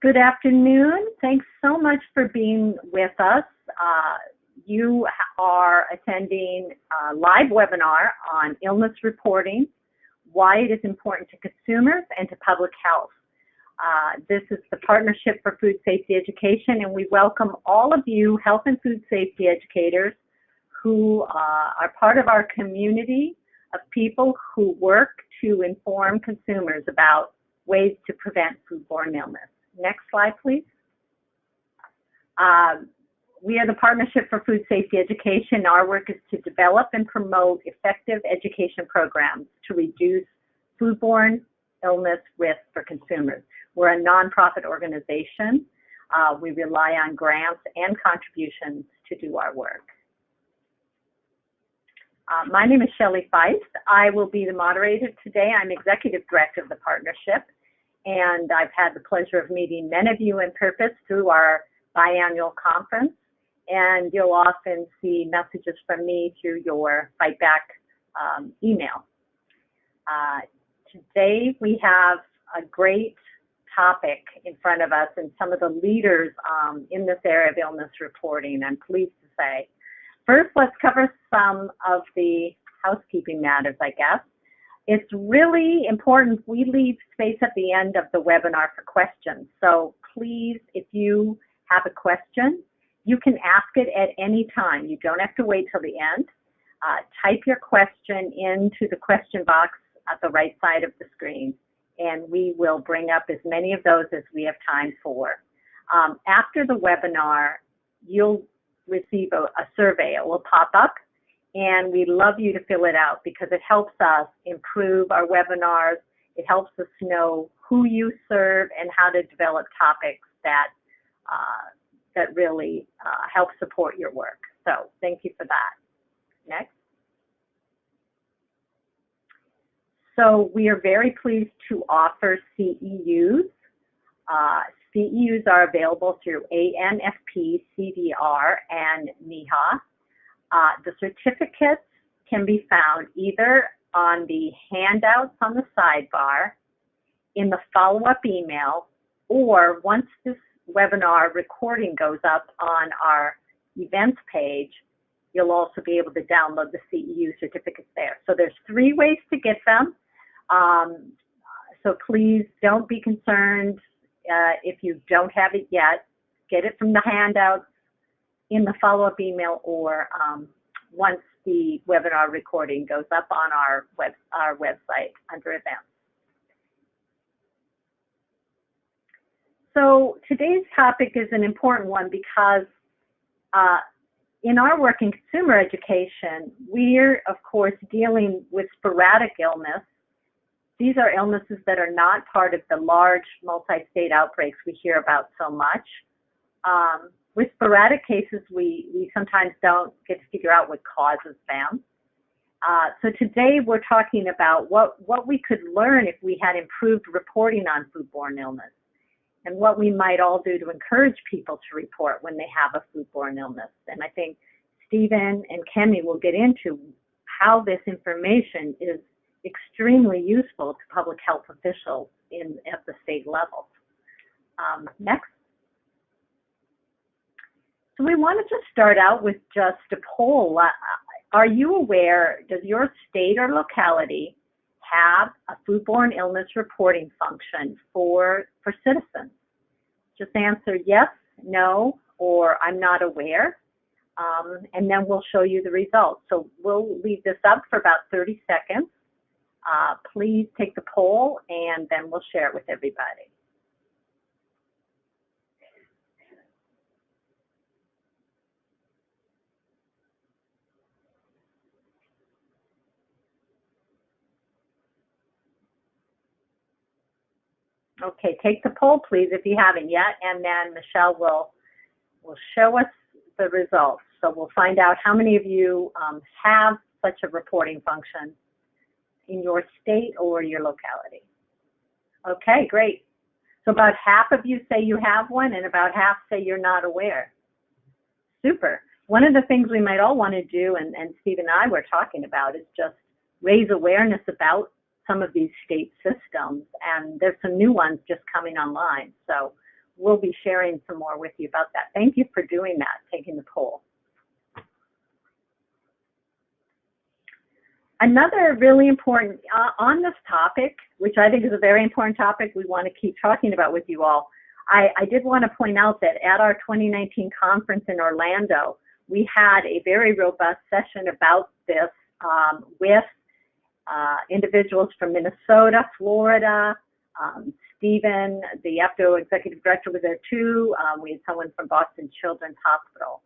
Good afternoon. Thanks so much for being with us. You are attending a live webinar on illness reporting, why it is important to consumers and to public health. This is the Partnership for Food Safety Education, and we welcome all of you health and food safety educators who are part of our community of people who work to inform consumers about ways to prevent foodborne illness. Next slide, please. We are the Partnership for Food Safety Education. Our work is to develop and promote effective education programs to reduce foodborne illness risk for consumers. We're a nonprofit organization. We rely on grants and contributions to do our work. My name is Shelley Feist. I will be the moderator today. I'm Executive Director of the Partnership, and I've had the pleasure of meeting many of you in purpose through our biannual conference, and you'll often see messages from me through your Fight Back email. Today we have a great topic in front of us and some of the leaders in this area of illness reporting, I'm pleased to say. First, let's cover some of the housekeeping matters, I guess. It's really important we leave space at the end of the webinar for questions. So please, if you have a question, you can ask it at any time. You don't have to wait till the end. Type your question into the question box at the right side of the screen, and we will bring up as many of those as we have time for. After the webinar, you'll receive a survey. It will pop up, and we'd love you to fill it out because it helps us improve our webinars. It helps us know who you serve and how to develop topics that really help support your work. So thank you for that. Next. So we are very pleased to offer CEUs. CEUs are available through ANFP, CDR, and NEHA. The certificates can be found either on the handouts on the sidebar, in the follow-up email, or once this webinar recording goes up on our events page, you'll also be able to download the CEU certificates there. So there's 3 ways to get them. So please don't be concerned if you don't have it yet. Get it from the handouts, in the follow-up email, or once the webinar recording goes up on our website under events. So today's topic is an important one because in our work in consumer education, we're, of course, dealing with sporadic illness. These are illnesses that are not part of the large multi-state outbreaks we hear about so much. With sporadic cases, we sometimes don't get to figure out what causes them. So today we're talking about what we could learn if we had improved reporting on foodborne illness, and what we might all do to encourage people to report when they have a foodborne illness. And I think Stephen and Kemi will get into how this information is extremely useful to public health officials at the state level. Next. So we want to just start out with just a poll. Are you aware, does your state or locality have a foodborne illness reporting function for citizens? Just answer yes, no, or I'm not aware, and then we'll show you the results. So we'll leave this up for about 30 seconds. Please take the poll, and then we'll share it with everybody. Okay, take the poll, please, if you haven't yet, and then Michelle will show us the results. So we'll find out how many of you have such a reporting function in your state or your locality. Okay, great. So about half of you say you have one, and about half say you're not aware. Super. One of the things we might all want to do, and Steve and I were talking about, is just raise awareness about some of these state systems, and there's some new ones just coming online. So we'll be sharing some more with you about that. Thank you for doing that, taking the poll. Another really important, on this topic, which I think is a very important topic we want to keep talking about with you all, I did want to point out that at our 2019 conference in Orlando, we had a very robust session about this with individuals from Minnesota, Florida, Stephen, the APDO executive director, was there too. We had someone from Boston Children's Hospital.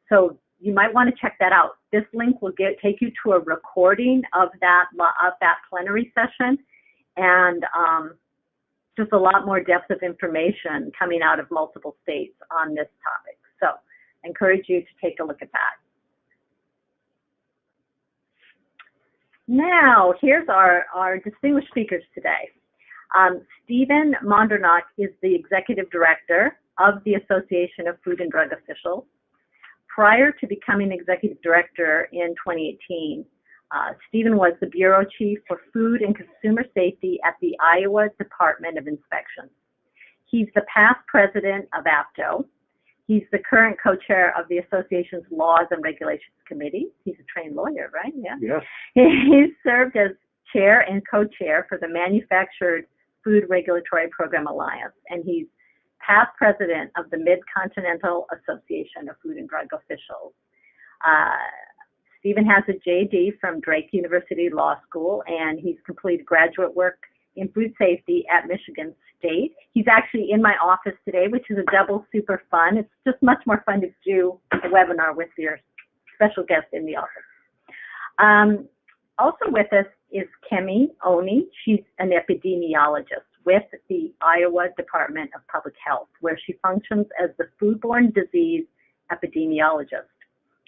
So you might want to check that out. This link will take you to a recording of that plenary session, and just a lot more depth of information coming out of multiple states on this topic. So I encourage you to take a look at that. Now, here's our distinguished speakers today. Stephen Mandernach is the executive director of the Association of Food and Drug Officials. Prior to becoming executive director in 2018, Stephen was the bureau chief for food and consumer safety at the Iowa Department of Inspection. He's the past president of APDO. He's the current co-chair of the association's Laws and Regulations Committee. He's a trained lawyer, right? Yeah. Yes. He's served as chair and co-chair for the Manufactured Food Regulatory Program Alliance, and he's past president of the Mid-Continental Association of Food and Drug Officials. Stephen has a JD from Drake University Law School, and he's completed graduate work in food safety at Michigan State. He's actually in my office today, which is a double super fun. It's just much more fun to do a webinar with your special guest in the office. Also with us is Kemi Oni. She's an epidemiologist with the Iowa Department of Public Health, where she functions as the foodborne disease epidemiologist.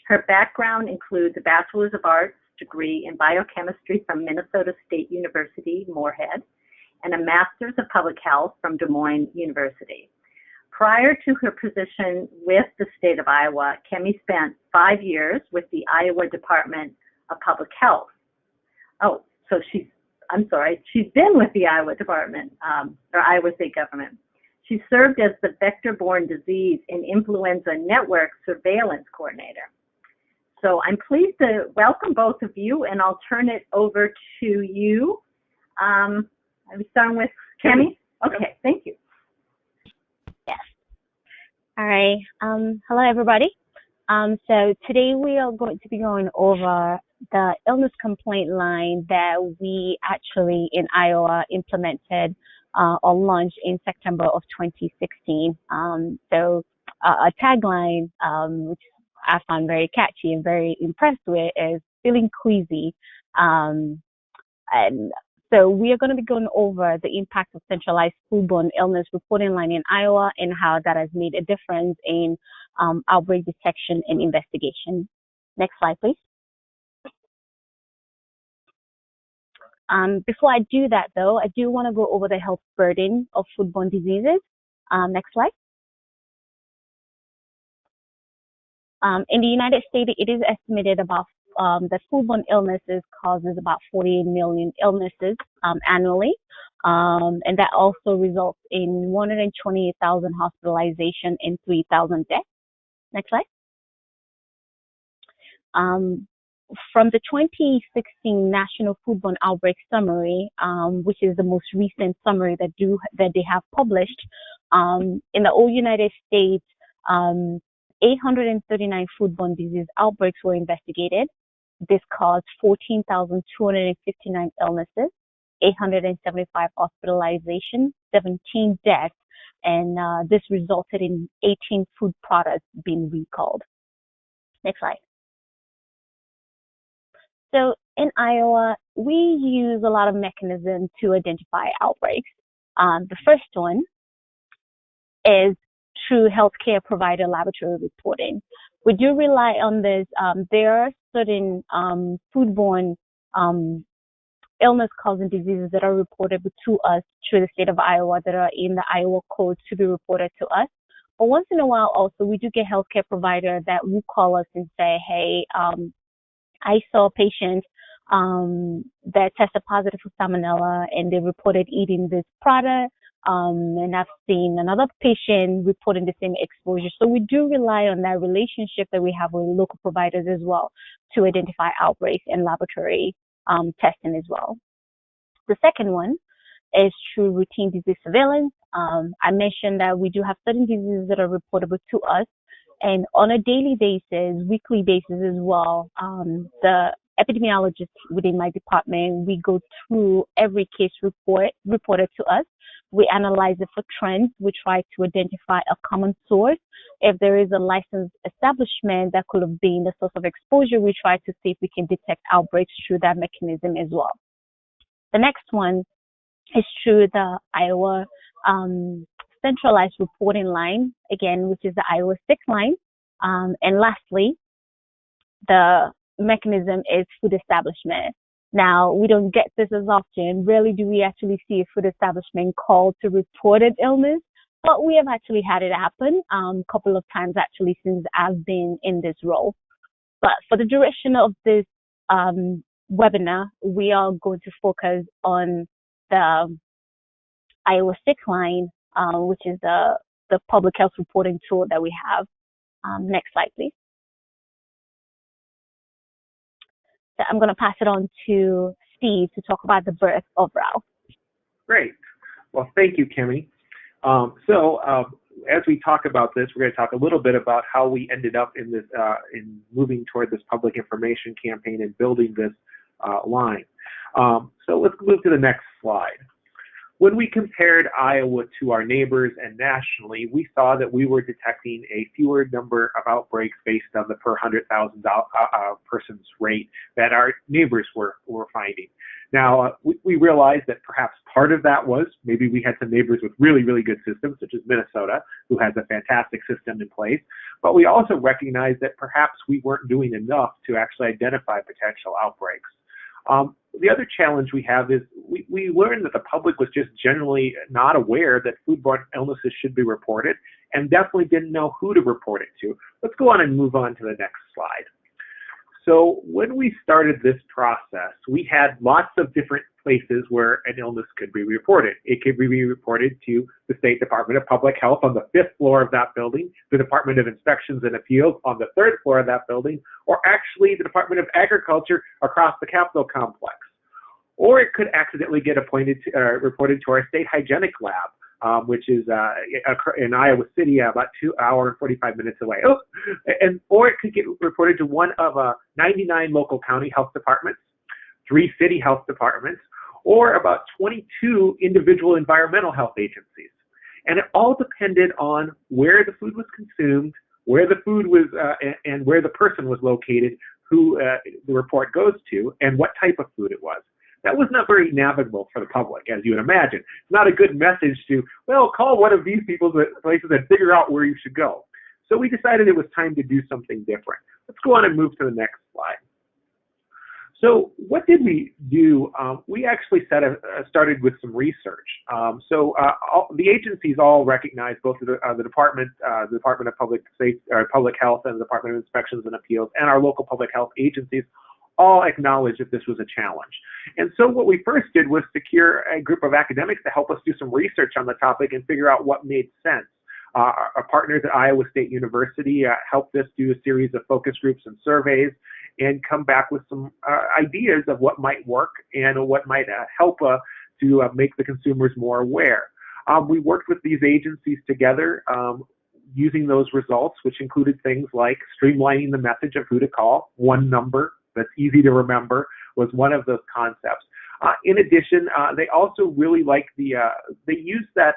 Her background includes a Bachelor's of Arts degree in biochemistry from Minnesota State University, Moorhead, and a Master's of Public Health from Des Moines University. Prior to her position with the state of Iowa, Kemi spent 5 years with the Iowa Department of Public Health. Oh, so she's been with the Iowa Department, or Iowa State Government. She served as the Vector-Borne Disease and Influenza Network Surveillance Coordinator. So I'm pleased to welcome both of you, and I'll turn it over to you. I'm starting with Kemi. Okay, thank you. Yes. All right. Hello, everybody. So today we are going to be going over the illness complaint line that we actually in Iowa implemented or launched in September of 2016. So a tagline, which I found very catchy and very impressed with, is feeling queasy. And so we are going to be going over the impact of centralized foodborne illness reporting line in Iowa and how that has made a difference in outbreak detection and investigation. Next slide, please. Before I do that, though, I do want to go over the health burden of foodborne diseases. Next slide. In the United States, it is estimated about that foodborne illnesses causes about 48 million illnesses annually, and that also results in 128,000 hospitalizations and 3,000 deaths. Next slide. From the 2016 National Foodborne Outbreak Summary, which is the most recent summary that they have published, in the whole United States, 839 foodborne disease outbreaks were investigated. This caused 14,259 illnesses, 875 hospitalizations, 17 deaths, and this resulted in 18 food products being recalled. Next slide. So in Iowa, we use a lot of mechanisms to identify outbreaks. The first one is through healthcare provider laboratory reporting. We do rely on this. There are certain foodborne illness-causing diseases that are reported to us through the state of Iowa that are in the Iowa code to be reported to us. But once in a while, also, we do get healthcare provider that will call us and say, hey, I saw a patient that tested positive for salmonella and they reported eating this product. and I've seen another patient reporting the same exposure. So we do rely on that relationship that we have with local providers as well to identify outbreaks and laboratory testing as well. The second one is through routine disease surveillance. I mentioned that we do have certain diseases that are reportable to us, and on a daily basis, weekly basis as well. The epidemiologist within my department, we go through every case reported to us. We analyze it for trends. We try to identify a common source. If there is a licensed establishment that could have been the source of exposure, we try to see if we can detect outbreaks through that mechanism as well. The next one is through the Iowa centralized reporting line, again, which is the Iowa 6 line. And lastly, the mechanism is food establishment. Now, we don't get this as often. Rarely do we actually see a food establishment called to report an illness, but we have actually had it happen a couple of times actually since I've been in this role. But for the duration of this webinar, we are going to focus on the Iowa 6 line, which is the public health reporting tool that we have. Next slide, please. So I'm going to pass it on to Steve to talk about the birth of RAL. Great. Well, thank you, Kemi. As we talk about this, we're going to talk a little bit about how we ended up in this, in moving toward this public information campaign and building this line. So let's move to the next slide. When we compared Iowa to our neighbors and nationally, we saw that we were detecting a fewer number of outbreaks based on the per 100,000 persons rate that our neighbors were finding. Now, we realized that perhaps part of that was maybe we had some neighbors with really, really good systems, such as Minnesota, who has a fantastic system in place. But we also recognized that perhaps we weren't doing enough to actually identify potential outbreaks. The other challenge we have is we learned that the public was just generally not aware that foodborne illnesses should be reported and definitely didn't know who to report it to. Let's go on and move on to the next slide. So when we started this process, we had lots of different places where an illness could be reported. It could be reported to the State Department of Public Health on the 5th floor of that building, the Department of Inspections and Appeals on the 3rd floor of that building, or actually the Department of Agriculture across the Capitol complex. Or it could accidentally get reported to our state hygienic lab, which is in Iowa City, about 2 hours and 45 minutes away. Or it could get reported to one of 99 local county health departments, 3 city health departments, or about 22 individual environmental health agencies. And it all depended on where the food was consumed, where the food was, and where the person was located, who the report goes to, and what type of food it was. That was not very navigable for the public, as you would imagine. It's not a good message to, well, call one of these people's places and figure out where you should go. So we decided it was time to do something different. Let's go on and move to the next slide. So what did we do? We actually started with some research. The agencies all recognize, both the Department of Public Safety, Public Health, and the Department of Inspections and Appeals, and our local public health agencies all acknowledged that this was a challenge. And so what we first did was secure a group of academics to help us do some research on the topic and figure out what made sense. Our partners at Iowa State University helped us do a series of focus groups and surveys and come back with some ideas of what might work and what might help to make the consumers more aware. We worked with these agencies together using those results, which included things like streamlining the message of who to call. One number that's easy to remember was one of those concepts. In addition, they also really like they use that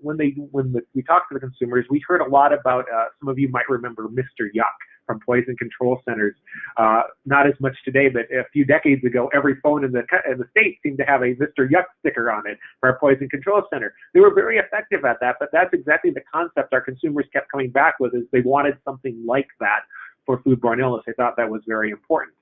when we talk to the consumers. We heard a lot about, some of you might remember Mr. Yuck from Poison Control Centers. Not as much today, but a few decades ago, every phone in the state seemed to have a Mr. Yuck sticker on it for a Poison Control Center. They were very effective at that, but that's exactly the concept our consumers kept coming back with, is they wanted something like that for foodborne illness. They thought that was very important.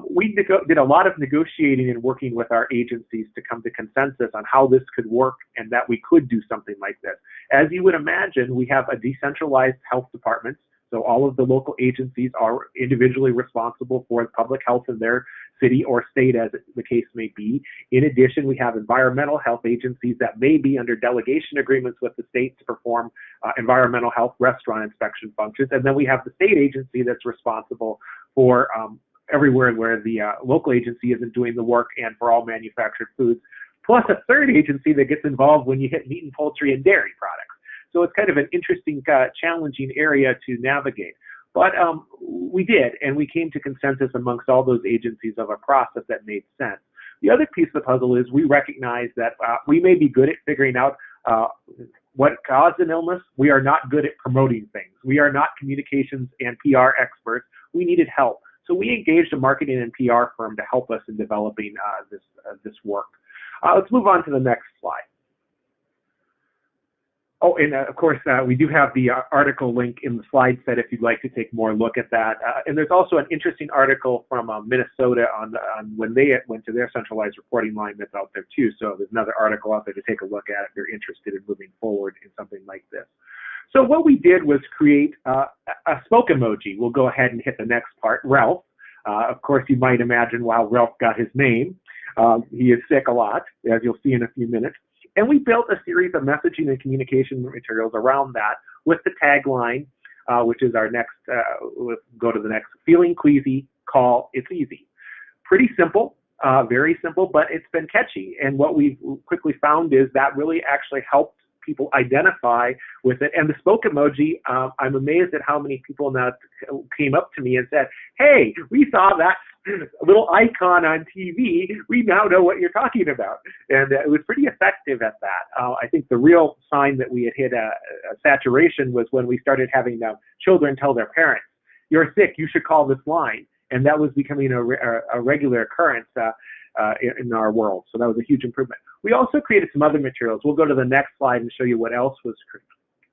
We did a lot of negotiating and working with our agencies to come to consensus on how this could work and that we could do something like this. As you would imagine, we have a decentralized health department, so all of the local agencies are individually responsible for public health in their city or state as the case may be. In addition, we have environmental health agencies that may be under delegation agreements with the state to perform environmental health restaurant inspection functions. And then we have the state agency that's responsible for everywhere where the local agency isn't doing the work and for all manufactured foods, plus a third agency that gets involved when you hit meat and poultry and dairy products. So it's kind of an interesting, challenging area to navigate. But we did, and we came to consensus amongst all those agencies of a process that made sense. The other piece of the puzzle is we recognize that we may be good at figuring out what caused an illness. We are not good at promoting things. We are not communications and PR experts. We needed help. So we engaged a marketing and PR firm to help us in developing this work. Let's move on to the next slide. Oh, and of course, we do have the article link in the slide set if you'd like to take more look at that. And there's also an interesting article from Minnesota on when they went to their centralized reporting line that's out there too. So there's another article out there to take a look at if you're interested in moving forward in something like this. So what we did was create a spoke emoji. We'll go ahead and hit the next part, Ralph. Of course, you might imagine why Ralph got his name. He is sick a lot, as you'll see in a few minutes. And we built a series of messaging and communication materials around that with the tagline, which is our next, let's go to the next, feeling queasy, call, it's easy. Pretty simple, very simple, but it's been catchy. And what we've quickly found is that really actually helped people identify with it. And the spoke emoji, I'm amazed at how many people now came up to me and said, hey, we saw that little icon on TV, we now know what you're talking about. And it was pretty effective at that. I think the real sign that we had hit a saturation was when we started having children tell their parents, you're sick, you should call this line. And that was becoming a regular occurrence in our world. So that was a huge improvement. We also created some other materials. We'll go to the next slide and show you what else was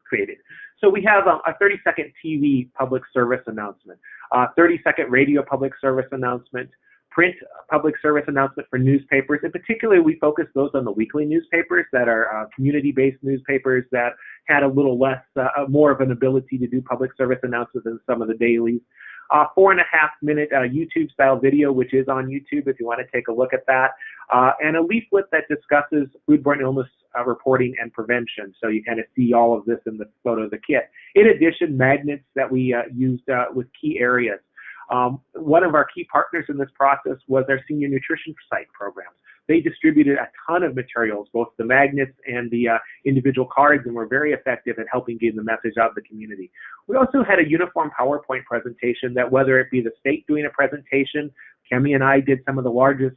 created. So we have a 30-second TV public service announcement, 30-second radio public service announcement, print public service announcement for newspapers. In particular, we focused those on the weekly newspapers that are community-based newspapers that had a little less, more of an ability to do public service announcements than some of the dailies. 4.5-minute YouTube-style video, which is on YouTube if you want to take a look at that, and a leaflet that discusses foodborne illness reporting and prevention. So you kind of see all of this in the photo of the kit. In addition, magnets that we used with key areas. One of our key partners in this process was our senior nutrition site programs. They distributed a ton of materials, both the magnets and the individual cards, and were very effective at helping get the message out to the community. We also had a uniform PowerPoint presentation that, whether it be the state doing a presentation, Kemi and I did some of the largest,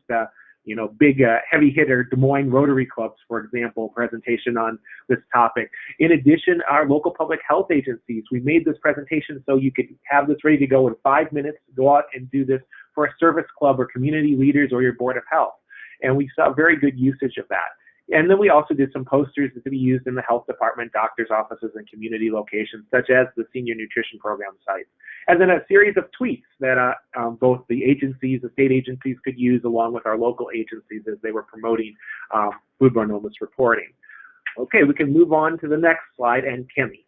big heavy hitter Des Moines Rotary Clubs, for example, presentation on this topic. In addition, our local public health agencies, we made this presentation so you could have this ready to go in 5 minutes, go out and do this for a service club or community leaders or your board of health. And we saw very good usage of that. And then we also did some posters that could be used in the health department, doctor's offices, and community locations, such as the senior nutrition program sites. And then a series of tweets that both the agencies, the state agencies could use along with our local agencies as they were promoting foodborne illness reporting. Okay, we can move on to the next slide, and Kemi.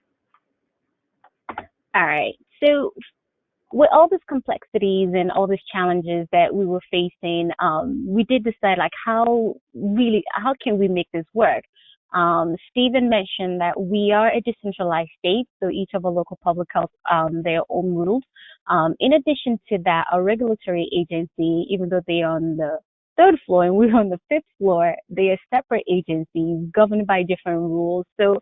All right, so with all these complexities and all these challenges that we were facing, we did decide, like, how can we make this work? Stephen mentioned that we are a decentralized state, so each of our local public health, their own rules. In addition to that, our regulatory agency, even though they are on the 3rd floor and we're on the 5th floor, they are separate agencies governed by different rules. So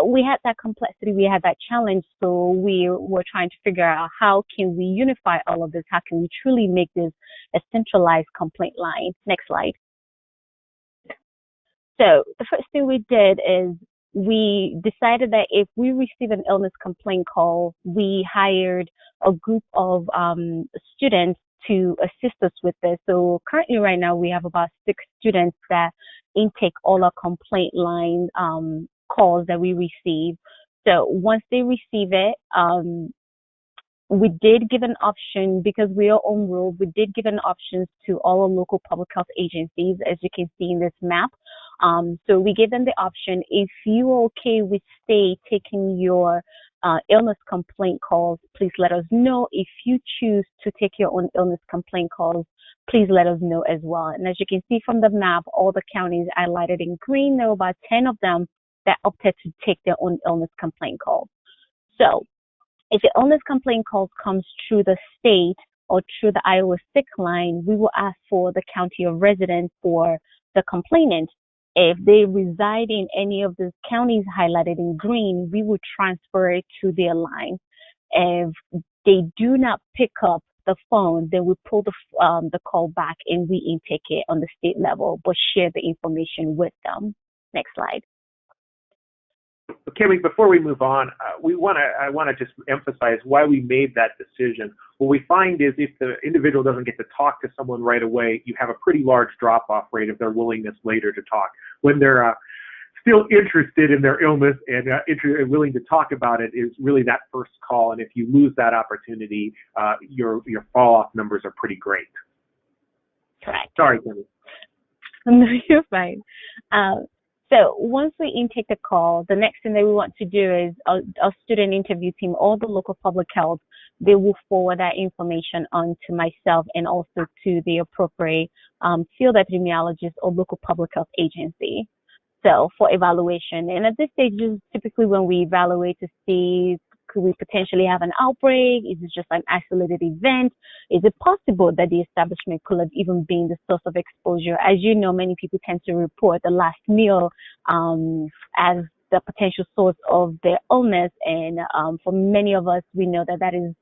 we had that complexity, we had that challenge, so we were trying to figure out how can we unify all of this, how can we truly make this a centralized complaint line. Next slide. So the first thing we did is we decided that if we receive an illness complaint call, we hired a group of students to assist us with this. So currently right now we have about 6 students that intake all our complaint line calls that we receive. So once they receive it, we did give an option, because we are on rule, we did give an option to all our local public health agencies, as you can see in this map. So we gave them the option, if you are okay with state taking your illness complaint calls, please let us know. If you choose to take your own illness complaint calls, please let us know as well. And as you can see from the map, all the counties highlighted in green, there were about 10 of them that opted to take their own illness complaint calls. So if the illness complaint calls comes through the state or through the Iowa sick line, we will ask for the county of residence for the complainant. If they reside in any of the counties highlighted in green, we will transfer it to their line. If they do not pick up the phone, then we pull the call back and we intake it on the state level, but share the information with them. Next slide. Kemi, before we move on, I want to just emphasize why we made that decision. What we find is if the individual doesn't get to talk to someone right away, you have a pretty large drop-off rate of their willingness later to talk. When they're still interested in their illness and willing to talk about it, is really that first call. And if you lose that opportunity, your fall-off numbers are pretty great. Correct. Sorry, Kemi. No, you're fine. So once we intake the call, the next thing that we want to do is our student interview team, all the local public health, they will forward that information on to myself and also to the appropriate field epidemiologist or local public health agency. So for evaluation, and at this stage is typically when we evaluate to see, could we potentially have an outbreak? Is it just an isolated event? Is it possible that the establishment could have even been the source of exposure? As you know, many people tend to report the last meal as the potential source of their illness. And for many of us, we know that that is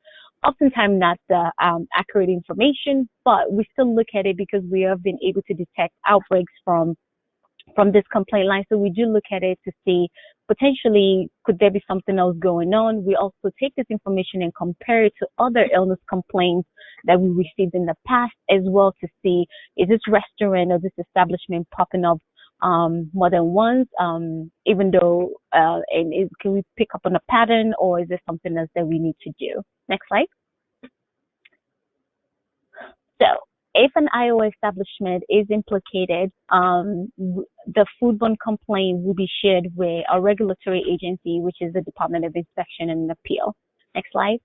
oftentimes not the accurate information, but we still look at it because we have been able to detect outbreaks from this complaint line. So we do look at it to see potentially could there be something else going on. We also take this information and compare it to other illness complaints that we received in the past as well to see, is this restaurant or this establishment popping up more than once, even though, can we pick up on a pattern, or is there something else that we need to do? Next slide. So if an Iowa establishment is implicated, the foodborne complaint will be shared with a regulatory agency, which is the Department of Inspection and Appeal. Next slide.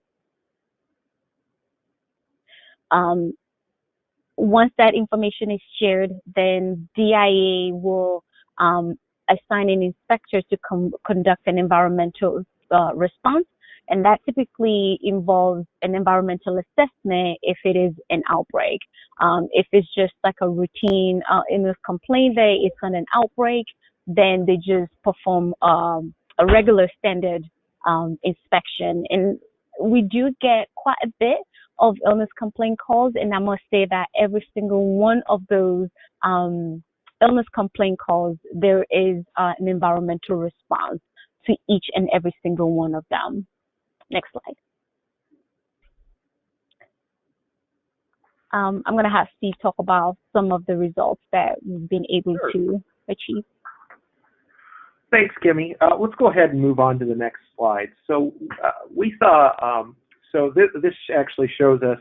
Once that information is shared, then DIA will assign an inspector to conduct an environmental response. And that typically involves an environmental assessment if it is an outbreak. If it's just like a routine illness complaint that it's on an outbreak, then they just perform a regular standard inspection. And we do get quite a bit of illness complaint calls, and I must say that every single one of those illness complaint calls, there is an environmental response to each and every single one of them. Next slide. I'm going to have Steve talk about some of the results that we've been able to achieve. Thanks, Kemi. Let's go ahead and move on to the next slide. So we saw, this actually shows us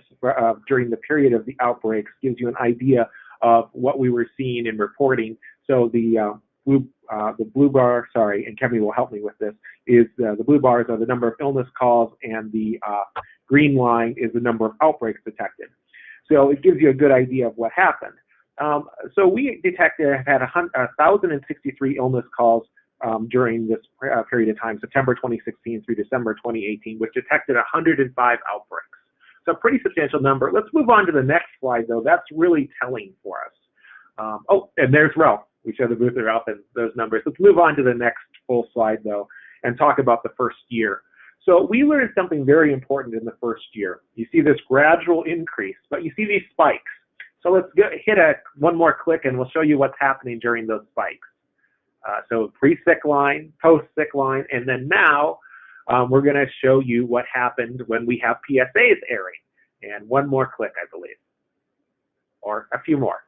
during the period of the outbreaks, gives you an idea of what we were seeing in reporting. So the blue bar, and Kemi will help me with this, is the blue bars are the number of illness calls, and the green line is the number of outbreaks detected. So it gives you a good idea of what happened. So we had 1,063 illness calls during this period of time, September 2016 through December 2018, which detected 105 outbreaks. So a pretty substantial number. Let's move on to the next slide, though. That's really telling for us. And there's Ralph. We show the booth of Ralph and those numbers. Let's move on to the next full slide, though, and talk about the first year. So we learned something very important in the first year. You see this gradual increase, but you see these spikes. So let's hit one more click, and we'll show you what's happening during those spikes. So pre-sick line, post-sick line, and then now we're going to show you what happened when we have PSAs airing. And one more click, I believe, or a few more.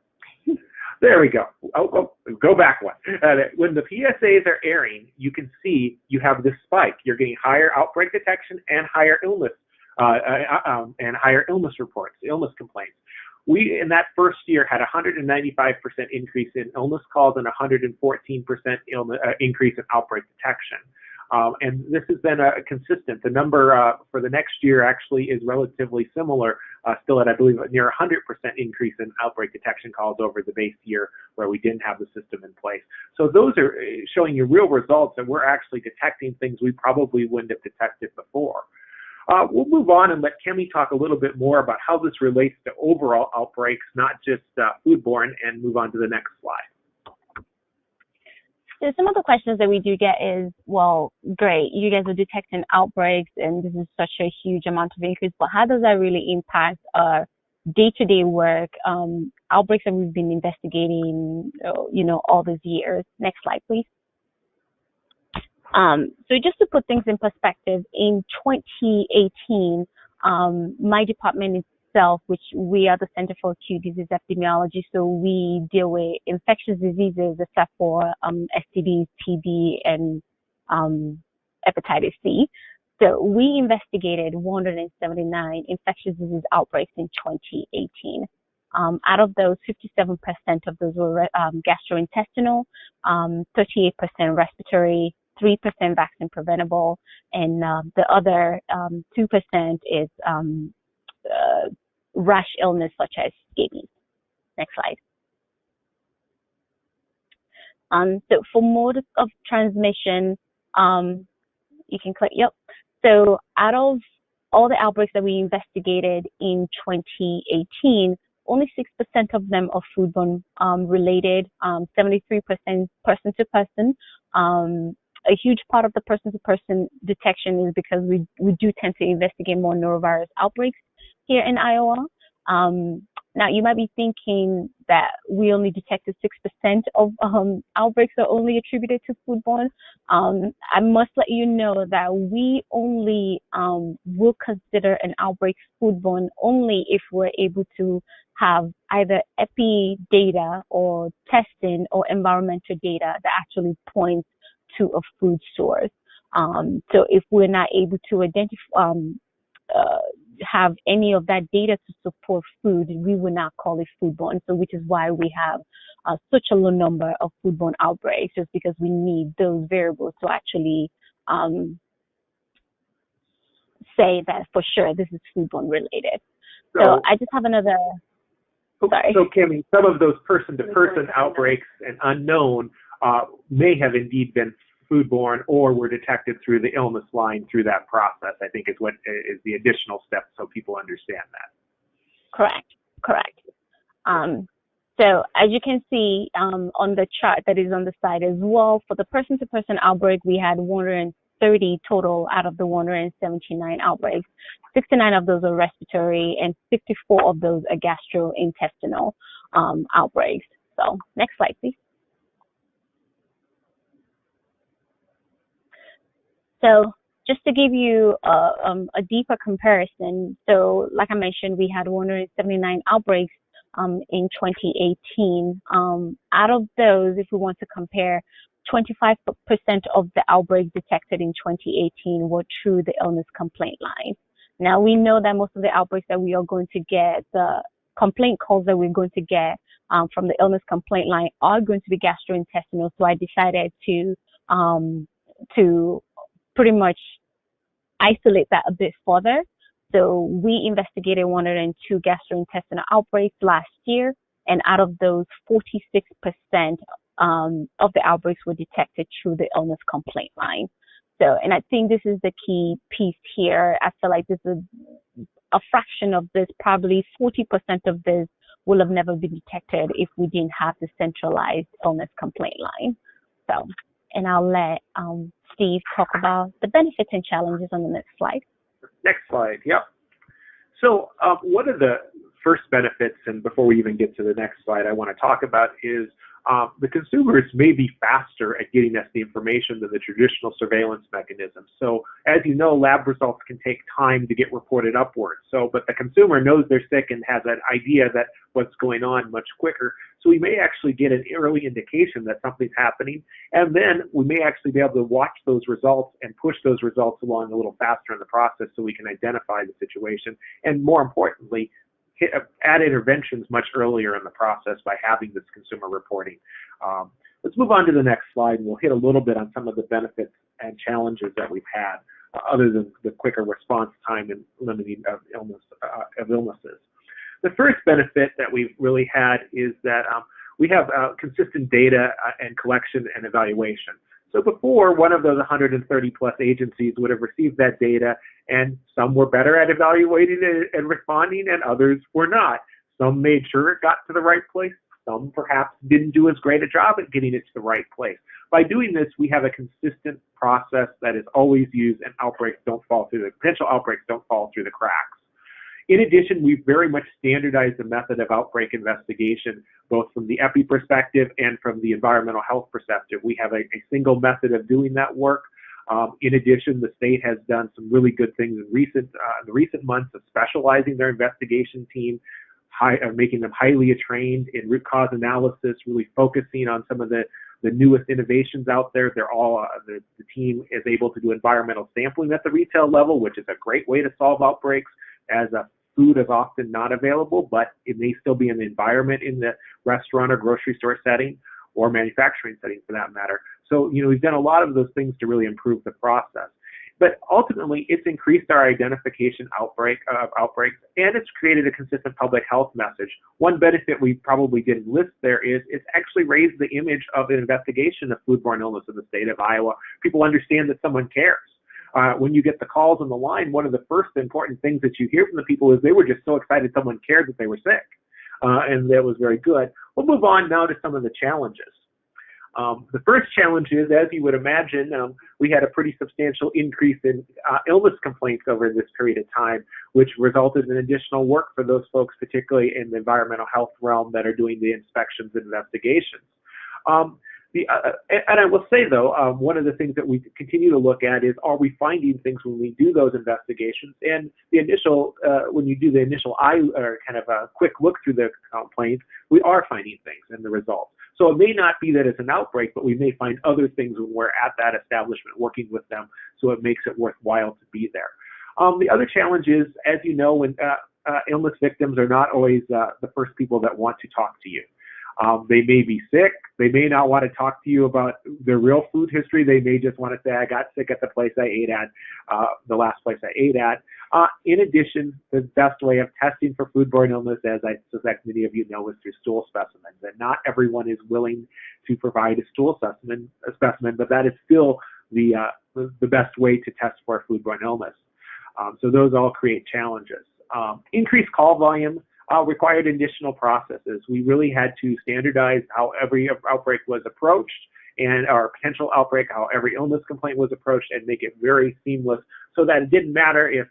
There we go. Go back one. When the PSAs are airing, you can see you have this spike. You're getting higher outbreak detection and higher illness reports, illness complaints. We, in that first year, had a 195% increase in illness calls and 114% increase in outbreak detection. And this has been consistent. The number for the next year actually is relatively similar, still at, I believe, a near 100% increase in outbreak detection calls over the base year where we didn't have the system in place. So those are showing you real results, and we're actually detecting things we probably wouldn't have detected before. We'll move on and let Kemi talk a little bit more about how this relates to overall outbreaks, not just foodborne, and move on to the next slide. So some of the questions that we do get is, well, great, you guys are detecting outbreaks and this is such a huge amount of increase, but how does that really impact our day-to-day work, outbreaks that we've been investigating, all these years? Next slide, please. So just to put things in perspective, in 2018, my department itself, which we are the Center for Acute Disease Epidemiology, so we deal with infectious diseases except for STDs, TB, and hepatitis C. So we investigated 179 infectious disease outbreaks in 2018. Out of those, 57% of those were gastrointestinal, 38% respiratory, 3% vaccine preventable, and the other 2% is rash illness such as scabies. Next slide. So for mode of transmission, you can click, yep. So out of all the outbreaks that we investigated in 2018, only 6% of them are foodborne related, 73% person to person. A huge part of the person-to-person detection is because we do tend to investigate more norovirus outbreaks here in Iowa. Now, you might be thinking that we only detected 6% of outbreaks are only attributed to foodborne. I must let you know that we only will consider an outbreak foodborne only if we're able to have either epi data or testing or environmental data that actually points to a food source. So if we're not able to identify, have any of that data to support food, we will not call it foodborne. So which is why we have such a low number of foodborne outbreaks, just because we need those variables to actually say that for sure this is foodborne related. So I just have another. Sorry. So Kemi, some of those person-to-person outbreaks and unknown may have indeed been foodborne or were detected through the illness line through that process, I think is what is the additional step so people understand that. Correct. So as you can see on the chart that is on the side as well, for the person-to-person outbreak, we had 130 total out of the 179 outbreaks. 69 of those are respiratory and 54 of those are gastrointestinal outbreaks. So next slide, please. So just to give you a deeper comparison, so like I mentioned, we had 179 outbreaks in 2018. Out of those, if we want to compare, 25% of the outbreaks detected in 2018 were through the illness complaint line. Now, we know that most of the outbreaks that we are going to get, the complaint calls that we're going to get from the illness complaint line are going to be gastrointestinal. So I decided to pretty much isolate that a bit further. So we investigated 102 gastrointestinal outbreaks last year, and out of those, 46% of the outbreaks were detected through the illness complaint line. So, and I think this is the key piece here. I feel like this is a fraction of this, probably 40% of this will have never been detected if we didn't have the centralized illness complaint line. So, and I'll let Steve talk about the benefits and challenges on the next slide. Next slide, yep. So one of the first benefits, and before we even get to the next slide, I want to talk about is the consumers may be faster at getting us the information than the traditional surveillance mechanism. So as you know, lab results can take time to get reported upwards. So, but the consumer knows they're sick and has an idea that what's going on much quicker. So we may actually get an early indication that something's happening, and then we may actually be able to watch those results and push those results along a little faster in the process so we can identify the situation, and more importantly, add interventions much earlier in the process by having this consumer reporting. Let's move on to the next slide, and we'll hit a little bit on some of the benefits and challenges that we've had, other than the quicker response time and limiting of illnesses. The first benefit that we've really had is that we have consistent data and collection and evaluation. So before, one of those 130 plus agencies would have received that data, and some were better at evaluating it and responding, and others were not. Some made sure it got to the right place. Some perhaps didn't do as great a job at getting it to the right place. By doing this, we have a consistent process that is always used, and potential outbreaks don't fall through the cracks. In addition, we've very much standardized the method of outbreak investigation, both from the epi perspective and from the environmental health perspective. We have a single method of doing that work. In addition, the state has done some really good things in the recent months of specializing their investigation team, making them highly trained in root cause analysis, really focusing on some of the newest innovations out there. They're all the team is able to do environmental sampling at the retail level, which is a great way to solve outbreaks, as food is often not available, but it may still be in the environment in the restaurant or grocery store setting, or manufacturing setting for that matter. So, we've done a lot of those things to really improve the process. But ultimately, it's increased our identification of outbreaks, and it's created a consistent public health message. One benefit we probably didn't list there is it's actually raised the image of an investigation of foodborne illness in the state of Iowa. People understand that someone cares. When you get the calls on the line, one of the first important things that you hear from the people is they were just so excited someone cared that they were sick, and that was very good. We'll move on now to some of the challenges. The first challenge is, as you would imagine, we had a pretty substantial increase in illness complaints over this period of time, which resulted in additional work for those folks, particularly in the environmental health realm, that are doing the inspections and investigations. And I will say, though, one of the things that we continue to look at is, are we finding things when we do those investigations? And the initial, when you do the initial quick look through the complaints, we are finding things in the results. So it may not be that it's an outbreak, but we may find other things when we're at that establishment working with them, so it makes it worthwhile to be there. The other challenge is, as you know, when illness victims are not always the first people that want to talk to you. They may be sick. They may not want to talk to you about their real food history. They may just want to say, I got sick at the place I ate at, the last place I ate at. In addition, the best way of testing for foodborne illness, as I suspect many of you know, is through stool specimens. And not everyone is willing to provide a stool specimen, but that is still the best way to test for foodborne illness. So those all create challenges. Increased call volume required additional processes. We really had to standardize how every outbreak was approached, and our potential outbreak, how every illness complaint was approached, and make it very seamless, so that it didn't matter if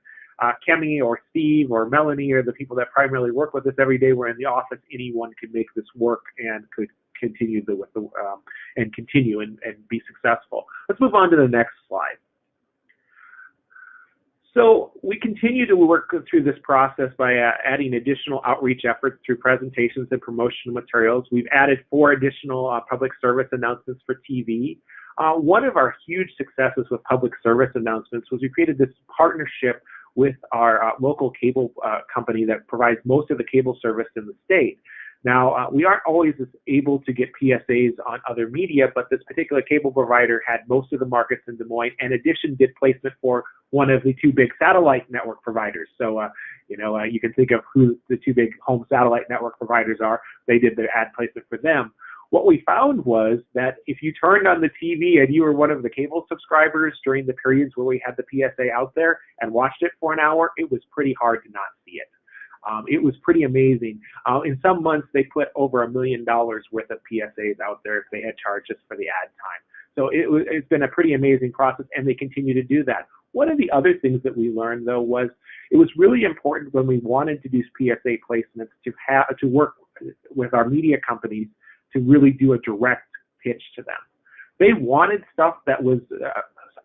Kemi or Steve or Melanie or the people that primarily work with us every day were in the office. Anyone could make this work and could continue and be successful. Let's move on to the next slide. So we continue to work through this process by adding additional outreach efforts through presentations and promotional materials. We've added 4 additional public service announcements for TV. One of our huge successes with public service announcements was we created this partnership with our local cable company that provides most of the cable service in the state. Now, we aren't always able to get PSAs on other media, but this particular cable provider had most of the markets in Des Moines, and in addition did placement for one of the 2 big satellite network providers. So, you can think of who the 2 big home satellite network providers are. They did the ad placement for them. What we found was that if you turned on the TV and you were one of the cable subscribers during the periods where we had the PSA out there and watched it for an hour, it was pretty hard to not see it. It was pretty amazing. In some months, they put over $1 million worth of PSAs out there if they had charged us for the ad time. So it's been a pretty amazing process, and they continue to do that. One of the other things that we learned, though, was it was really important when we wanted to do PSA placements to work with our media companies to really do a direct pitch to them. They wanted stuff that was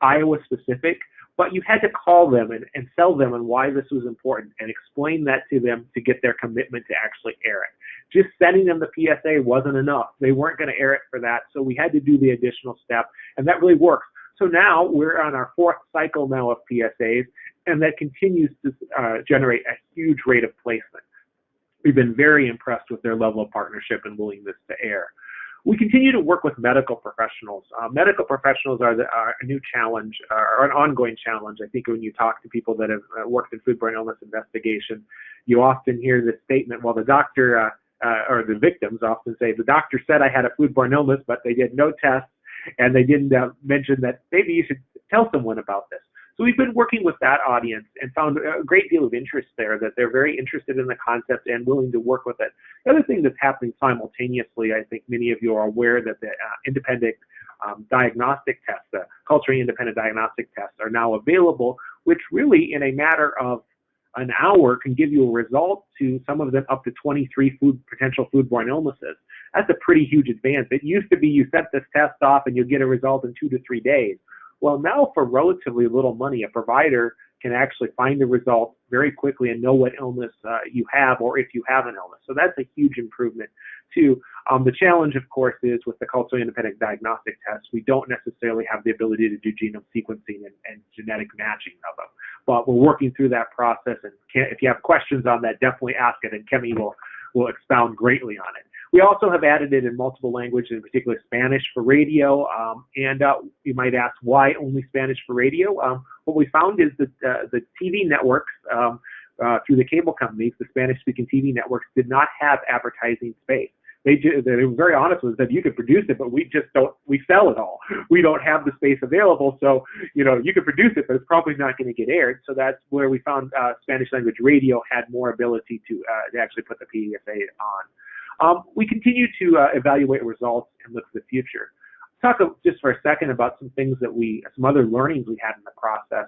Iowa specific, but you had to call them and sell them on why this was important and explain that to them to get their commitment to actually air it. Just sending them the PSA wasn't enough. They weren't going to air it for that, so we had to do the additional step, and that really works. So now we're on our 4th cycle now of PSAs, and that continues to generate a huge rate of placement. We've been very impressed with their level of partnership and willingness to air. We continue to work with medical professionals. Medical professionals are a new challenge, or an ongoing challenge. I think when you talk to people that have worked in foodborne illness investigation, you often hear this statement, well, the doctor, or the victims often say, the doctor said I had a foodborne illness, but they did no tests, and they didn't mention that maybe you should tell someone about this. So we've been working with that audience and found a great deal of interest there, that they're very interested in the concept and willing to work with it. The other thing that's happening simultaneously, I think many of you are aware that the independent diagnostic tests, the culturally independent diagnostic tests are now available, which really in a matter of an hour can give you a result to some of them up to 23 potential foodborne illnesses. That's a pretty huge advance. It used to be you sent this test off and you get a result in 2 to 3 days. Well, now for relatively little money, a provider can actually find the result very quickly and know what illness you have, or if you have an illness. So that's a huge improvement too. The challenge, of course, is with the culturally independent diagnostic tests, we don't necessarily have the ability to do genome sequencing and genetic matching of them. But we're working through that process, and if you have questions on that, definitely ask it, and Kemi will expound greatly on it. We also have added it in multiple languages, in particular Spanish for radio, and you might ask why only Spanish for radio. What we found is that the TV networks, through the cable companies, the Spanish-speaking TV networks, did not have advertising space. They were very honest with us that you could produce it, but we sell it all. We don't have the space available, so you could produce it, but it's probably not going to get aired. So that's where we found Spanish language radio had more ability to actually put the PDSA on. We continue to evaluate results and look to the future. Talk just for a second about some things some other learnings we had in the process.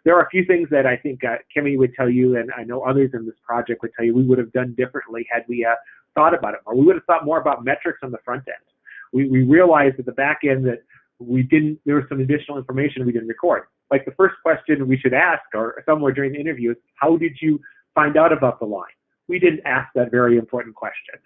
There are a few things that I think Kemi would tell you, and I know others in this project would tell you we would have done differently had we thought about it more. We would have thought more about metrics on the front end. We realized at the back end that there was some additional information we didn't record. Like the first question we should ask, or somewhere during the interview, is how did you find out about the line? We didn't ask that very important question.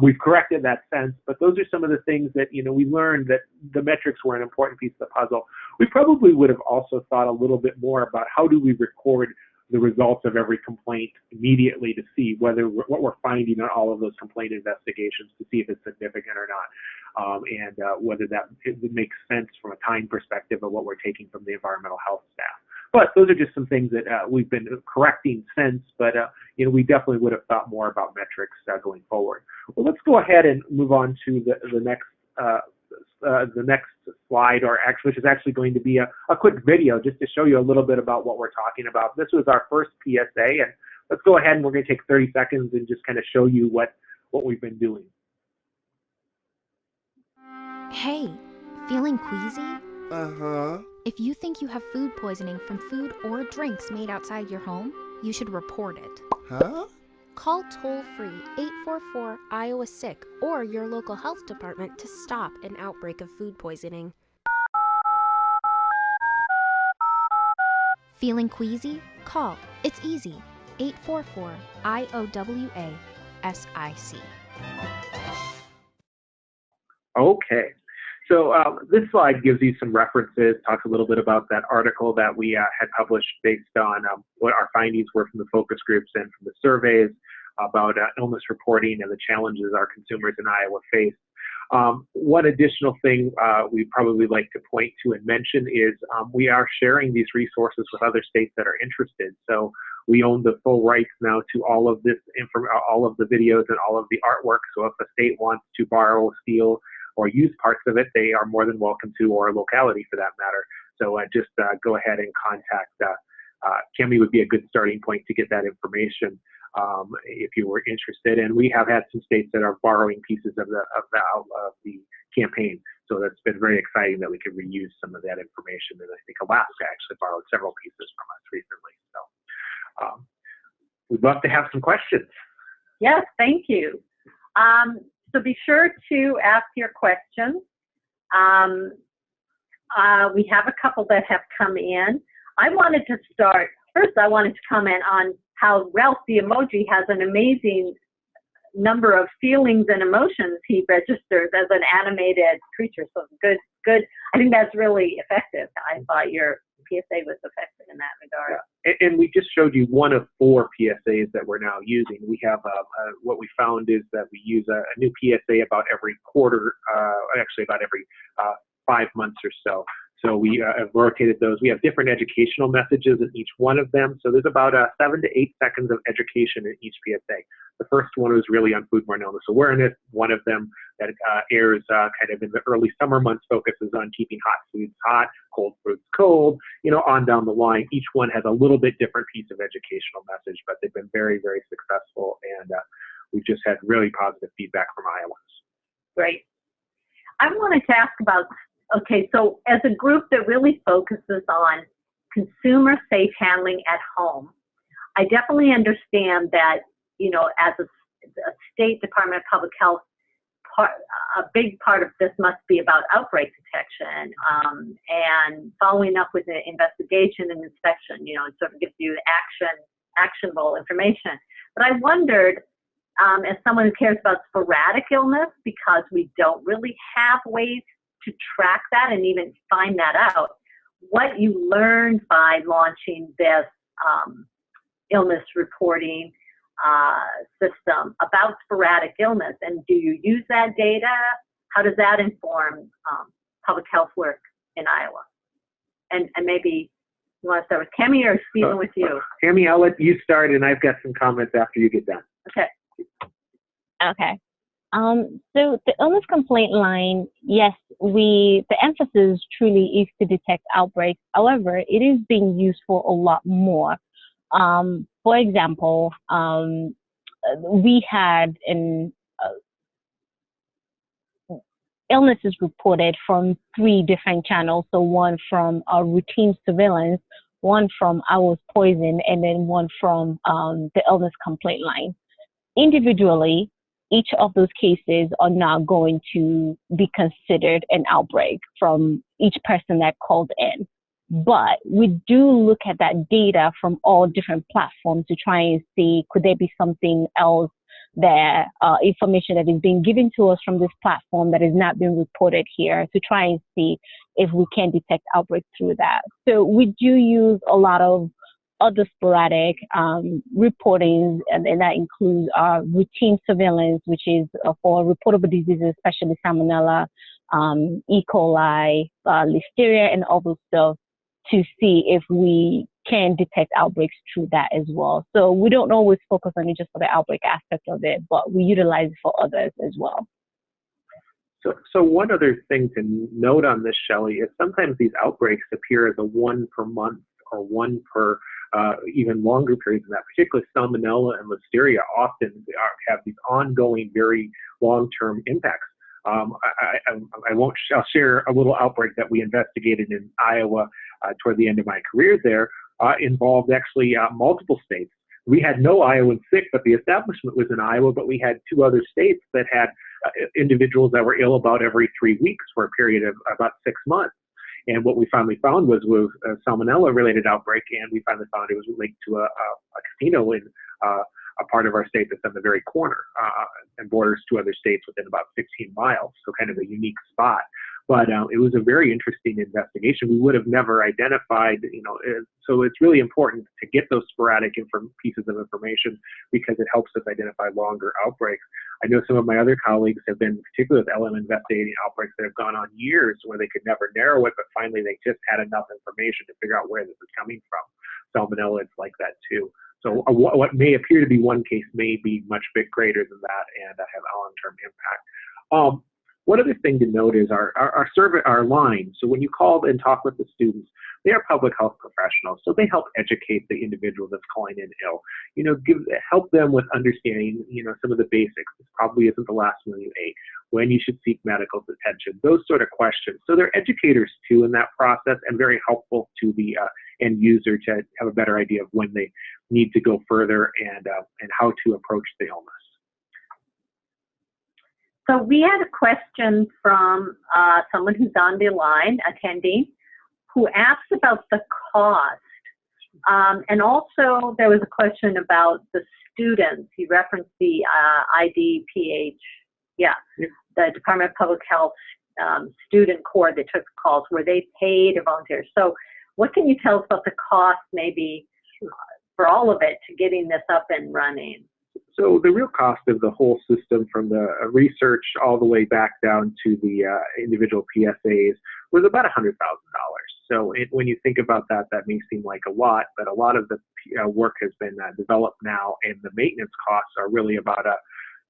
We've corrected that sense, but those are some of the things that we learned, that the metrics were an important piece of the puzzle. We probably would have also thought a little bit more about how do we record the results of every complaint immediately to see what we're finding on all of those complaint investigations, to see if it's significant or not, and whether it makes sense from a time perspective of what we're taking from the environmental health staff. But those are just some things that we've been correcting since, but we definitely would have thought more about metrics going forward. Well, let's go ahead and move on to the next slide, which is actually going to be a quick video just to show you a little bit about what we're talking about. This was our first PSA, and let's go ahead and we're going to take 30 seconds and just kind of show you what we've been doing. Hey, feeling queasy? Uh-huh. If you think you have food poisoning from food or drinks made outside your home, you should report it. Huh? Call toll-free 844-IOWA-SICK or your local health department to stop an outbreak of food poisoning. Feeling queasy? Call. It's easy. 844-IOWA-SIC. Okay. So this slide gives you some references, talks a little bit about that article that we had published based on what our findings were from the focus groups and from the surveys about illness reporting and the challenges our consumers in Iowa face. One additional thing we probably like to point to and mention is we are sharing these resources with other states that are interested. So we own the full rights now to all of this all of the videos and all of the artwork. So if a state wants to borrow, steal, or use parts of it, they are more than welcome to, or a locality for that matter. So just go ahead and contact Kemi would be a good starting point to get that information if you were interested. And we have had some states that are borrowing pieces of the campaign. So that's been very exciting that we could reuse some of that information. And I think Alaska actually borrowed several pieces from us recently. So we'd love to have some questions. Yes, thank you. So be sure to ask your questions. We have a couple that have come in. I wanted to start, first I wanted to comment on how Ralph the emoji has an amazing number of feelings and emotions he registers as an animated creature. So good. I think that's really effective. I thought your PSA was effective in that regard. Yeah. And we just showed you one of 4 PSAs that we're now using. We have what we found is that we use a new PSA about every quarter, actually about every 5 months or so. So we have rotated those. We have different educational messages in each one of them. So there's about 7 to 8 seconds of education in each PSA. The first one was really on foodborne illness awareness. One of them that airs kind of in the early summer months focuses on keeping hot foods hot, cold foods cold, on down the line. Each one has a little bit different piece of educational message, but they've been very, very successful. And we've just had really positive feedback from Iowans. Great. I wanted to ask about, okay, so as a group that really focuses on consumer safe handling at home, I definitely understand that, as a State Department of Public Health, a big part of this must be about outbreak detection and following up with the investigation and inspection. It sort of gives you actionable information. But I wondered, as someone who cares about sporadic illness, because we don't really have ways to track that and even find that out, what you learned by launching this illness reporting system about sporadic illness, and do you use that data? How does that inform public health work in Iowa? And maybe you want to start with Kemi or Stephen with you? Kemi, I'll let you start, and I've got some comments after you get done. Okay. Okay. So the illness complaint line, yes, the emphasis truly is to detect outbreaks. However, it is being used for a lot more. For example, we had illnesses reported from 3 different channels. So one from routine surveillance, one from I was poisoned, and then one from the illness complaint line. Individually, each of those cases are now going to be considered an outbreak from each person that called in. But we do look at that data from all different platforms to try and see, could there be something else there, information that is being given to us from this platform that is not being reported here, to try and see if we can detect outbreaks through that. So we do use a lot of other sporadic reporting, and that includes routine surveillance, which is for reportable diseases, especially Salmonella, E. coli, Listeria, and all those stuff, to see if we can detect outbreaks through that as well. So we don't always focus on it just for the outbreak aspect of it, but we utilize it for others as well. So one other thing to note on this, Shelley, is sometimes these outbreaks appear as a 1 per month or 1 per even longer periods than that. Particularly Salmonella and Listeria often have these ongoing, very long-term impacts. I'll share a little outbreak that we investigated in Iowa toward the end of my career there. Involved actually multiple states. We had no Iowans sick, but the establishment was in Iowa, but we had 2 other states that had individuals that were ill about every 3 weeks for a period of about 6 months. And what we finally found was a Salmonella-related outbreak, and we finally found it was linked to a casino in a part of our state that's on the very corner and borders 2 other states within about 16 miles, so kind of a unique spot. But it was a very interesting investigation. We would have never identified, so it's really important to get those sporadic pieces of information because it helps us identify longer outbreaks. I know some of my other colleagues have been, particularly with LM, investigating outbreaks that have gone on years where they could never narrow it, but finally they just had enough information to figure out where this is coming from. Salmonella, it's like that too. So what may appear to be one case may be much greater than that and have a long-term impact. One other thing to note is our survey, our line. So when you call and talk with the students, they are public health professionals, so they help educate the individual that's calling in ill. Help them with understanding, some of the basics. This probably isn't the last meal you ate. When you should seek medical attention. Those sort of questions. So they're educators too in that process, and very helpful to the end user to have a better idea of when they need to go further and how to approach the illness. So we had a question from someone who's on the line, attending, who asked about the cost. And also there was a question about the students. He referenced the IDPH, the Department of Public Health student corps that took calls. Were they paid or volunteers? So What can you tell us about the cost, maybe, for all of it to getting this up and running? So the real cost of the whole system, from the research all the way back down to the individual PSAs, was about $100,000. So when you think about that, that may seem like a lot, but a lot of the work has been developed now, and the maintenance costs are really about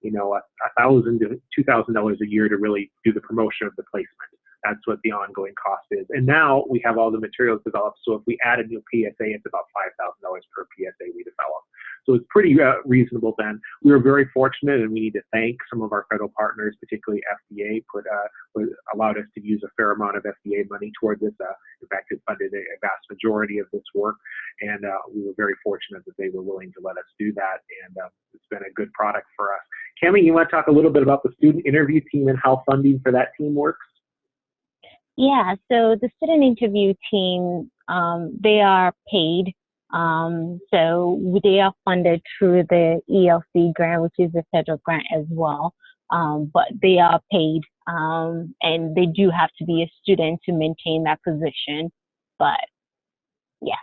$1,000 to $2,000 a year to really do the promotion of the placement. That's what the ongoing cost is. And now we have all the materials developed, so if we add a new PSA, it's about $5,000 per PSA we develop. So it's pretty reasonable then. We were very fortunate, and we need to thank some of our federal partners, particularly FDA, allowed us to use a fair amount of FDA money toward this. In fact, it funded a vast majority of this work, and we were very fortunate that they were willing to let us do that, and it's been a good product for us. Kemi, you want to talk a little bit about the student interview team and how funding for that team works? Yeah, so the student interview team, they are paid. So they are funded through the ELC grant, which is a federal grant as well. But they are paid, and they do have to be a student to maintain that position. But yeah.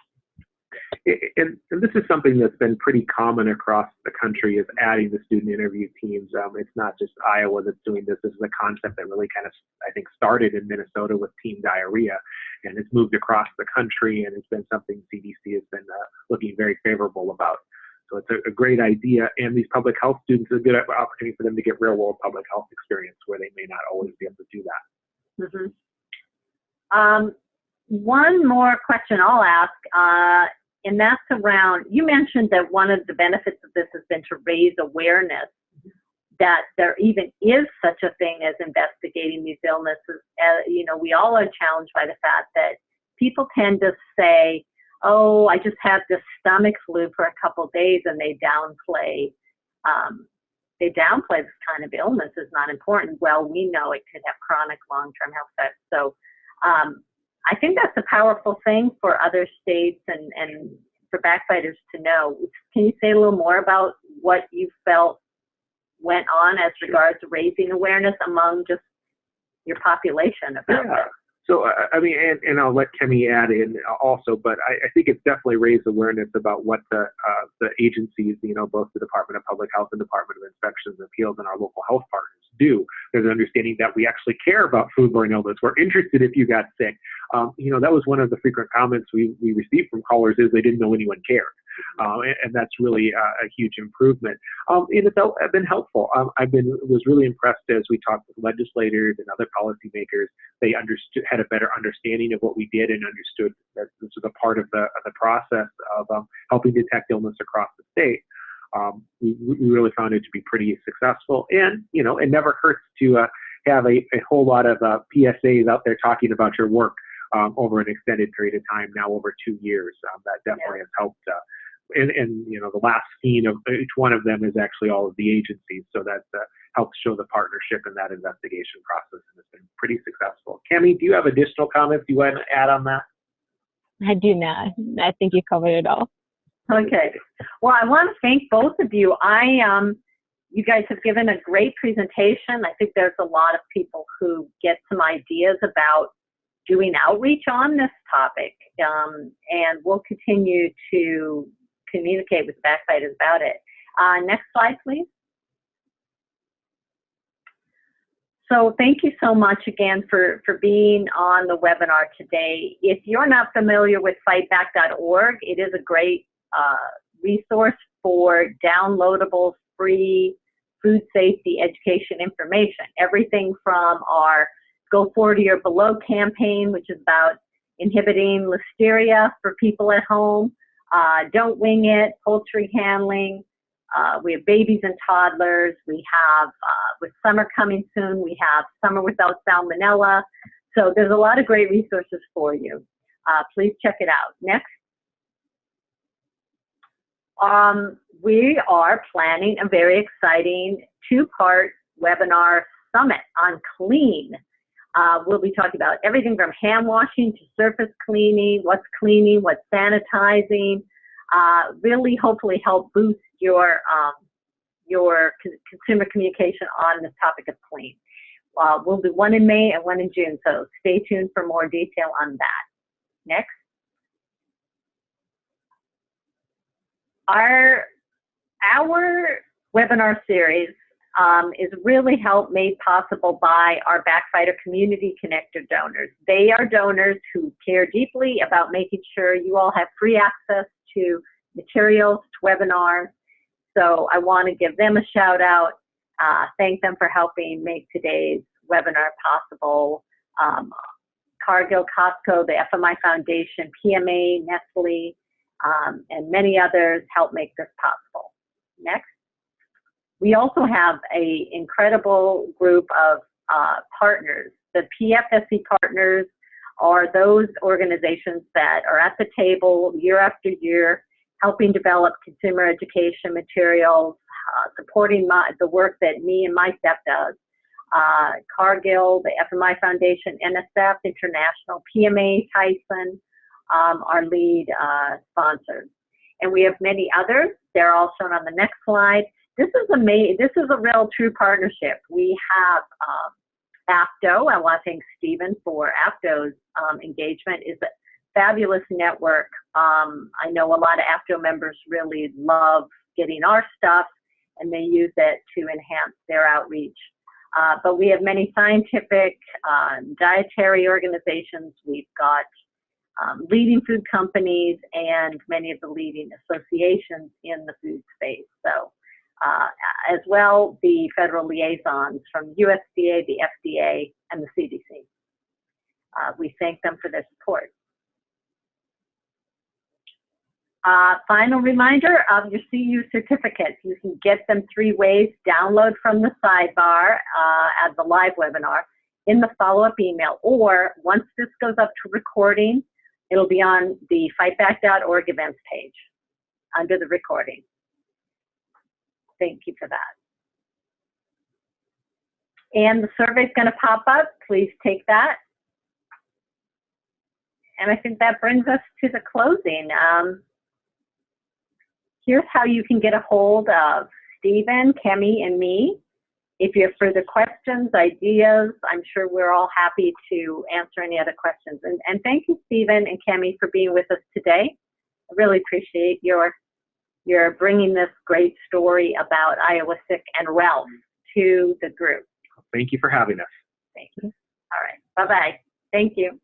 And this is something that's been pretty common across the country, is adding the student interview teams. It's not just Iowa that's doing this. This is a concept that really kind of, I think, started in Minnesota with teen diarrhea, and it's moved across the country, and it's been something CDC has been looking very favorable about. So it's a great idea, and these public health students, is a good opportunity for them to get real-world public health experience where they may not always be able to do that. Mm-hmm. One more question I'll ask, and that's around, you mentioned that one of the benefits of this has been to raise awareness that there even is such a thing as investigating these illnesses. We all are challenged by the fact that people tend to say, oh, I just had this stomach flu for a couple of days, and they downplay this kind of illness is not important. Well, we know it could have chronic long-term health effects. So I think that's a powerful thing for other states and for backbiters to know. Can you say a little more about what you felt went on as regards to raising awareness among just your population about this? So, I mean, and I'll let Kemi add in also, but I think it's definitely raised awareness about what the agencies, both the Department of Public Health and Department of Inspections and Appeals and our local health partners do. There's an understanding that we actually care about foodborne illness. We're interested if you got sick. That was one of the frequent comments we received from callers, is they didn't know anyone cared. And that's really a huge improvement. And it's been helpful. Was really impressed as we talked with legislators and other policymakers. They had a better understanding of what we did and understood that this was a part of the process of helping detect illness across the state. We really found it to be pretty successful, and it never hurts to have a whole lot of PSAs out there talking about your work over an extended period of time, now over 2 years. That definitely has helped. And the last scene of each one of them is actually all of the agencies, so that helps show the partnership in that investigation process, and it's been pretty successful. Kemi, do you have additional comments you want to add on that? I do not. I think you covered it all. Okay. Well, I want to thank both of you. You guys have given a great presentation. I think there's a lot of people who get some ideas about doing outreach on this topic, and we'll continue to communicate with backbiters about it. Next slide, please. So thank you so much again for being on the webinar today. If you're not familiar with fightback.org, it is a great resource for downloadable free food safety education information. Everything from our Go 40 or Below campaign, which is about inhibiting listeria for people at home, Don't Wing It, poultry handling. We have babies and toddlers. We have, with summer coming soon, we have Summer Without Salmonella. So there's a lot of great resources for you. Please check it out. Next. We are planning a very exciting 2-part webinar summit on clean. We'll be talking about everything from hand washing to surface cleaning, what's sanitizing, really hopefully help boost your consumer communication on this topic of clean. We'll do one in May and one in June, so stay tuned for more detail on that. Next. Our webinar series is really made possible by our Backfighter Community Connector donors. They are donors who care deeply about making sure you all have free access to materials, to webinars. So I want to give them a shout out, thank them for helping make today's webinar possible. Cargill, Costco, the FMI Foundation, PMA, Nestle, and many others help make this possible. Next. We also have an incredible group of partners. The PFSC partners are those organizations that are at the table year after year, helping develop consumer education materials, supporting the work that me and my staff does. Cargill, the FMI Foundation, NSF International, PMA, Tyson, our lead sponsors. And we have many others. They're all shown on the next slide. This is a real true partnership. We have AFTO. I want to thank Stephen for AFTO's engagement. It's a fabulous network. I know a lot of AFTO members really love getting our stuff, and they use it to enhance their outreach. But we have many scientific, dietary organizations. We've got leading food companies and many of the leading associations in the food space. So, as well, the federal liaisons from USDA, the FDA, and the CDC. We thank them for their support. Final reminder of your CU certificates. You can get them 3 ways: download from the sidebar at the live webinar, in the follow-up email, or once this goes up to recording, it'll be on the fightback.org events page under the recording. Thank you for that. And the survey's going to pop up. Please take that. And I think that brings us to the closing. Here's how you can get a hold of Stephen, Kemi, and me. If you have further questions, ideas, I'm sure we're all happy to answer any other questions. And thank you, Stephen and Kemi, for being with us today. I really appreciate your bringing this great story about Iowa Sick and Ralph to the group. Thank you for having us. Thank you. All right. Bye-bye. Thank you.